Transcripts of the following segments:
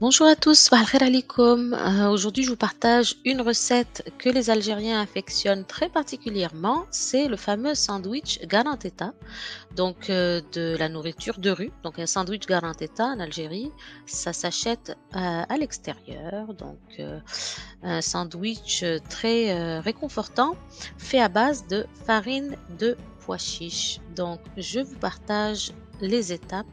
Bonjour à tous, صباح الخير عليكم. Aujourd'hui, je vous partage une recette que les Algériens affectionnent très particulièrement. C'est le fameux sandwich garanteta, donc de la nourriture de rue. Donc un sandwich garanteta en Algérie, ça s'achète à l'extérieur. Donc un sandwich très réconfortant, fait à base de farine de pois chiches. Donc je vous partage les étapes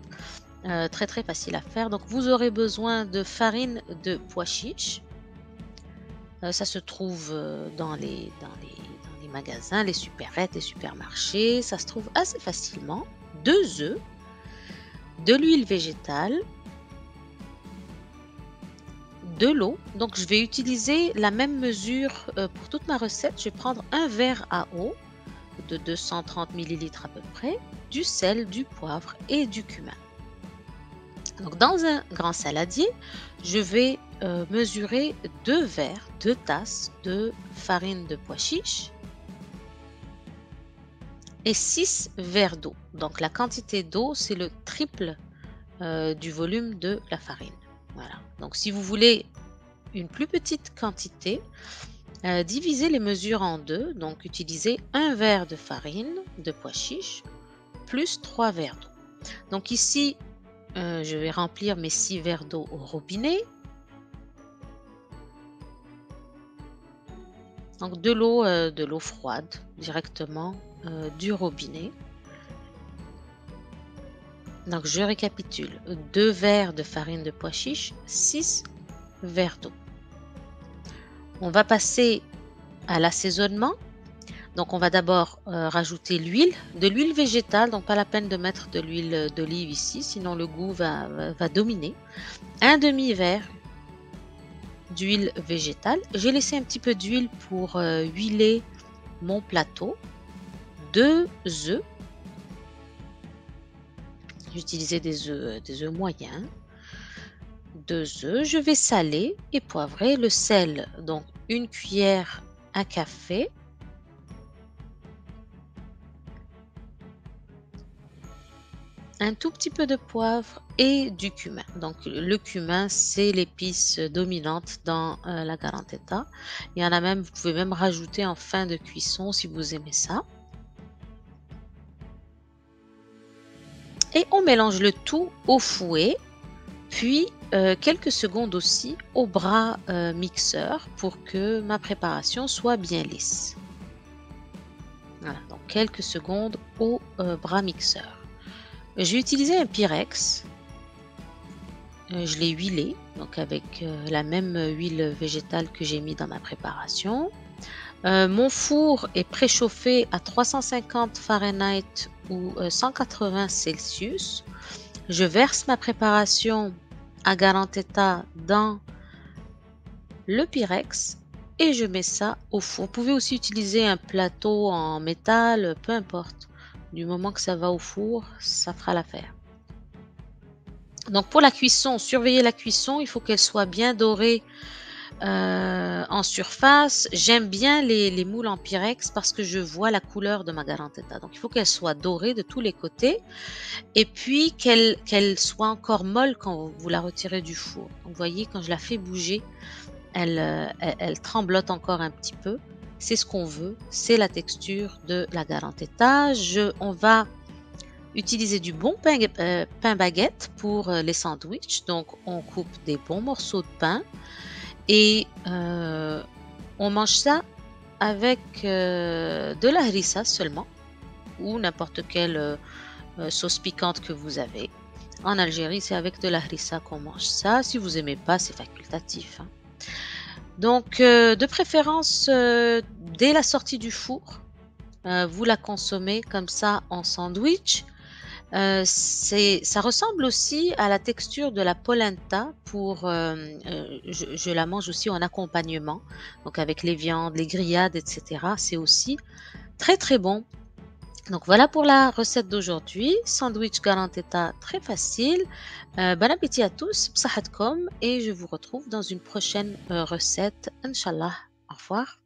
très très facile à faire. Donc vous aurez besoin de farine de pois chiches. Ça se trouve dans les magasins, les supérettes, les supermarchés. Ça se trouve assez facilement. 2 œufs, de l'huile végétale, de l'eau. Donc je vais utiliser la même mesure pour toute ma recette. Je vais prendre un verre à eau de 230 millilitres à peu près, du sel, du poivre et du cumin. Donc, dans un grand saladier, je vais mesurer 2 verres, 2 tasses de farine de pois chiches et 6 verres d'eau. Donc, la quantité d'eau, c'est le triple du volume de la farine. Voilà. Donc, si vous voulez une plus petite quantité, divisez les mesures en deux. Donc, utilisez un verre de farine de pois chiches plus 3 verres d'eau. Donc, ici, je vais remplir mes 6 verres d'eau au robinet. Donc de l'eau froide directement du robinet. Donc je récapitule. 2 verres de farine de pois chiches, 6 verres d'eau. On va passer à l'assaisonnement. Donc on va d'abord rajouter de l'huile végétale, donc pas la peine de mettre de l'huile d'olive ici, sinon le goût va dominer. Un demi-verre d'huile végétale. J'ai laissé un petit peu d'huile pour huiler mon plateau. 2 œufs. J'utilisais des œufs moyens. 2 œufs. Je vais saler et poivrer le sel. Donc une cuillère à café. Un tout petit peu de poivre et du cumin. Donc le cumin, c'est l'épice dominante dans la garantetta. Il y en a même, vous pouvez même rajouter en fin de cuisson si vous aimez ça. Et on mélange le tout au fouet, puis quelques secondes aussi au bras mixeur pour que ma préparation soit bien lisse. Voilà, donc quelques secondes au bras mixeur. Je vais utiliser un Pyrex. Je l'ai huilé, donc avec la même huile végétale que j'ai mis dans ma préparation. Mon four est préchauffé à 350 Fahrenheit ou 180 Celsius. Je verse ma préparation à garantetta dans le Pyrex et je mets ça au four. Vous pouvez aussi utiliser un plateau en métal, peu importe. Du moment que ça va au four, ça fera l'affaire. Donc pour la cuisson, surveillez la cuisson, il faut qu'elle soit bien dorée en surface. J'aime bien les moules en Pyrex parce que je vois la couleur de ma garantetta. Donc il faut qu'elle soit dorée de tous les côtés et puis qu'elle soit encore molle quand vous la retirez du four. Donc vous voyez, quand je la fais bouger, elle tremblote encore un petit peu. C'est ce qu'on veut, c'est la texture de la garantetta. On va utiliser du bon pain baguette pour les sandwichs. Donc on coupe des bons morceaux de pain et on mange ça avec de la harissa seulement ou n'importe quelle sauce piquante que vous avez. En Algérie, c'est avec de la harissa qu'on mange ça. Si vous aimez pas, c'est facultatif, hein. Donc, de préférence, dès la sortie du four, vous la consommez comme ça en sandwich. Ça ressemble aussi à la texture de la polenta je la mange aussi en accompagnement, donc avec les viandes, les grillades, et cetera. C'est aussi très, très bon. Donc voilà pour la recette d'aujourd'hui, sandwich garantetta très facile. Bon appétit à tous, بصحتكم et je vous retrouve dans une prochaine recette, Inch'Allah. Au revoir.